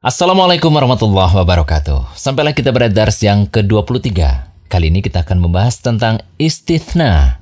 Assalamualaikum warahmatullahi wabarakatuh. Sampailah kita pada dars yang ke-23. Kali ini kita akan membahas tentang istitsna.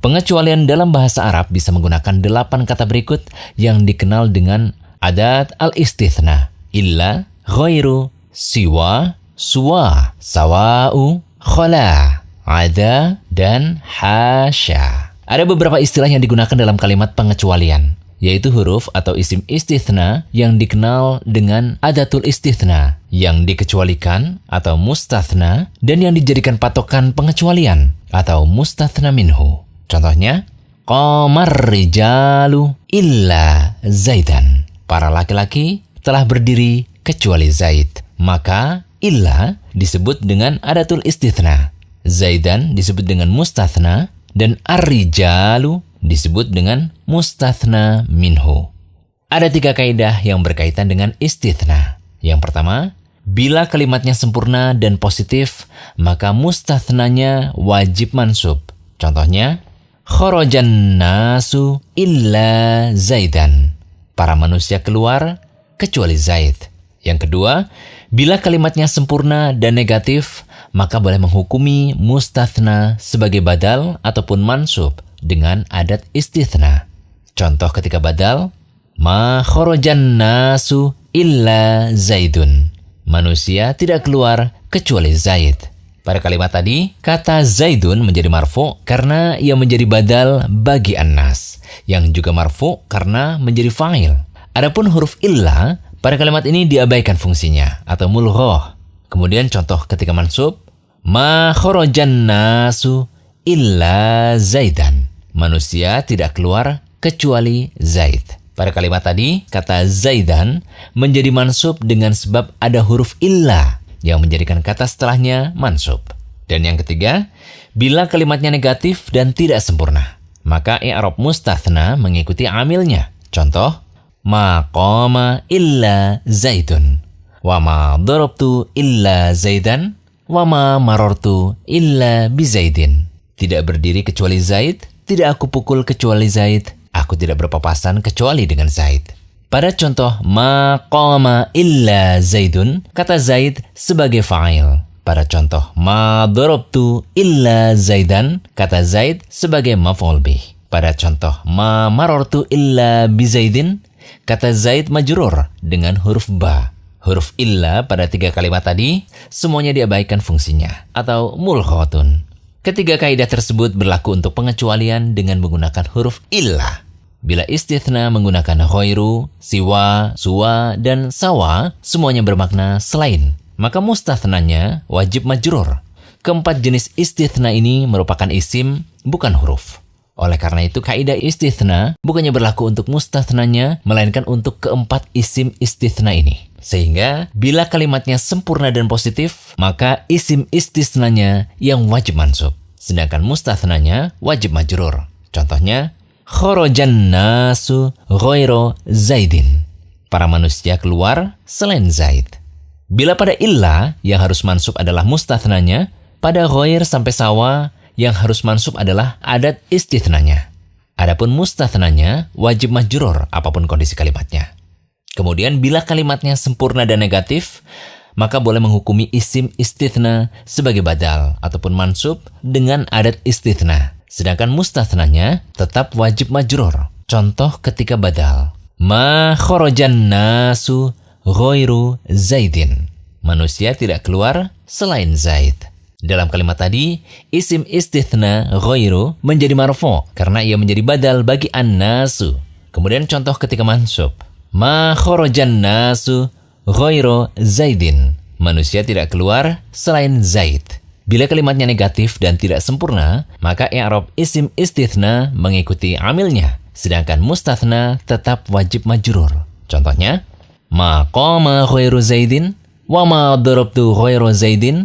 Pengecualian dalam bahasa Arab bisa menggunakan 8 kata berikut yang dikenal dengan adat al-istitsna. Illa, ghairu, siwa, suwa, sawa'u, khala, ada, dan hasya. Ada beberapa istilah yang digunakan dalam kalimat pengecualian, yaitu huruf atau isim istitsna yang dikenal dengan adatul istitsna, yang dikecualikan atau mustatsna, dan yang dijadikan patokan pengecualian atau mustatsna minhu. Contohnya, qamar rijalu illa zaidan. Para laki-laki telah berdiri kecuali Zaid. Maka illa disebut dengan adatul istitsna, zaidan disebut dengan mustatsna, dan ar-rijalu disebut dengan mustatsna minhu. Ada 3 kaidah yang berkaitan dengan istitsna. Yang pertama, bila kalimatnya sempurna dan positif, maka mustatsnanya wajib mansub. Contohnya, kharajan nasu illa zaidan. Para manusia keluar kecuali Zaid. Yang kedua, bila kalimatnya sempurna dan negatif, maka boleh menghukumi mustatsna sebagai badal ataupun mansub dengan adat istitsna. Contoh ketika badal, ma kharajan nasu illa zaidun. Manusia tidak keluar kecuali Zaid. Pada kalimat tadi, kata zaidun menjadi marfu karena ia menjadi badal bagi annas, yang juga marfu karena menjadi fa'il. Adapun huruf illa pada kalimat ini diabaikan fungsinya atau mulghah. Kemudian contoh ketika mansub, ma kharajan nasu illa zaidan. Manusia tidak keluar kecuali Zaid. Pada kalimat tadi, kata zaidan menjadi mansub dengan sebab ada huruf illa yang menjadikan kata setelahnya mansub. Dan yang ketiga, bila kalimatnya negatif dan tidak sempurna, maka i'rab mustatsna mengikuti amilnya. Contoh, ma qama illa zaidun, wa ma darabtu illa zaidan, wa ma marartu illa bizaidin. Tidak berdiri kecuali Zaid, tidak aku pukul kecuali Zaid, aku tidak berpapasan kecuali dengan Zaid. Pada contoh ma qama illa zaidun, kata Zaid sebagai fa'il. Pada contoh ma darabtu illa zaidan, kata Zaid sebagai maf'ul bih. Pada contoh ma marartu illa bizaidin, kata Zaid majrur dengan huruf ba. Huruf illa pada 3 kalimat tadi semuanya diabaikan fungsinya atau mulghatun. Ketiga kaidah tersebut berlaku untuk pengecualian dengan menggunakan huruf illa. Bila istitsna menggunakan ghairu, siwa, suwa, dan sawa, semuanya bermakna selain, maka mustatsnanya wajib majrur. Keempat jenis istitsna ini merupakan isim, bukan huruf. Oleh karena itu, kaidah istitsna bukannya berlaku untuk mustatsnanya, melainkan untuk keempat isim istitsna ini. Sehingga, bila kalimatnya sempurna dan positif, maka isim istitsnanya yang wajib mansub. Sedangkan mustatsnanya wajib majrur. Contohnya, kharajan nasu ghairu zaidin. Para manusia keluar selain Zaid. Bila pada illa yang harus mansub adalah mustatsnanya, pada ghair sampai sawa yang harus mansub adalah adat istitsnanya. Adapun mustatsnanya wajib majrur apapun kondisi kalimatnya. Kemudian bila kalimatnya sempurna dan negatif, maka boleh menghukumi isim istitsna sebagai badal ataupun mansub dengan adat istitsna. Sedangkan mustatsnanya tetap wajib majrur. Contoh ketika badal, ma kharajan nasu ghairu zaidin. Manusia tidak keluar selain Zaid. Dalam kalimat tadi, isim istitsna ghairu menjadi marfu karena ia menjadi badal bagi an-nasu. Kemudian contoh ketika mansub, ma kharajan nasu ghairu zaidin. Manusia tidak keluar selain Zaid. Bila kalimatnya negatif dan tidak sempurna, maka i'rab isim istitsna mengikuti amilnya, sedangkan mustatsna tetap wajib majrur. Contohnya, ma qama ghairu zaidin, wa ma darabtu ghairu zaidin,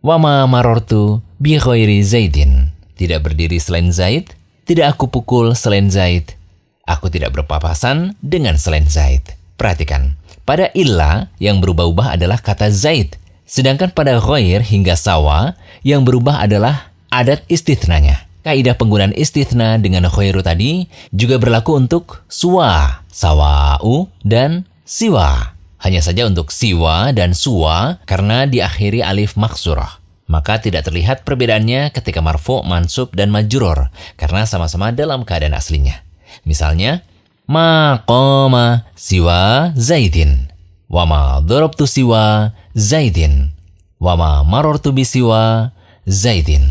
wa ma marartu bi ghairi zaidin. Tidak berdiri selain Zaid, tidak aku pukul selain Zaid, aku tidak berpapasan dengan selain Zaid. Perhatikan, pada illa yang berubah-ubah adalah kata Zaid, sedangkan pada ghair hingga sawa yang berubah adalah adat istitsnanya. Kaidah penggunaan istitsna dengan ghairu tadi juga berlaku untuk suwa, sawa'u, dan siwa. Hanya saja untuk siwa dan suwa karena diakhiri alif maksurah. Maka tidak terlihat perbedaannya ketika marfu, mansub, dan majrur karena sama-sama dalam keadaan aslinya. Misalnya, ma qama siwa zaidin, wa ma darabtu siwa zaidin, wa ma marartu bi siwa zaidin.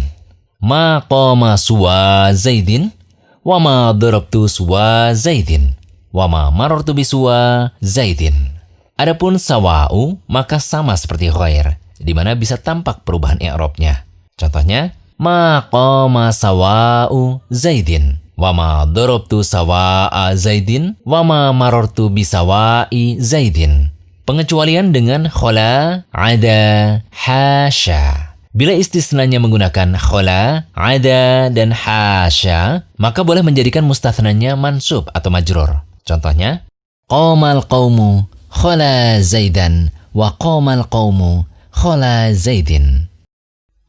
Ma qama suwa zaidin, wa ma darabtu suwa zaidin, wa ma marartu bi suwa zaidin. Adapun sawa'u maka sama seperti ghair, di mana bisa tampak perubahan i'rabnya. Contohnya, ma qama sawa'u zaidin, wa ma darabtu sawa'a zaidin, wa ma marartu bi sawa'i zaidin. Pengecualian dengan khola, ada, hasya. Bila istisnanya menggunakan khola, ada, dan hasya, maka boleh menjadikan mustathnanya mansub atau majrur. Contohnya, qamal qawmu khola zaidan wa qamal qawmu khola zaidin.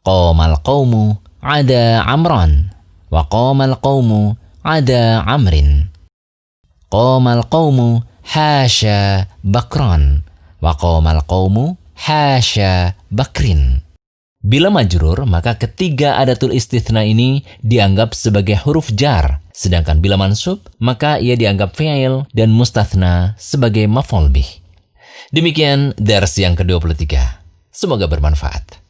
Qamal qawmu ada amran wa qamal qawmu ada amrin. Qamal qawmu hasya bakran wa qamal qawmu hasya bakrin. Bila majrur, maka ketiga adatul istitsna ini dianggap sebagai huruf jar. Sedangkan bila mansub, maka ia dianggap fi'il dan mustatsna sebagai maf'ul bih. Demikian dars yang ke-23. Semoga bermanfaat.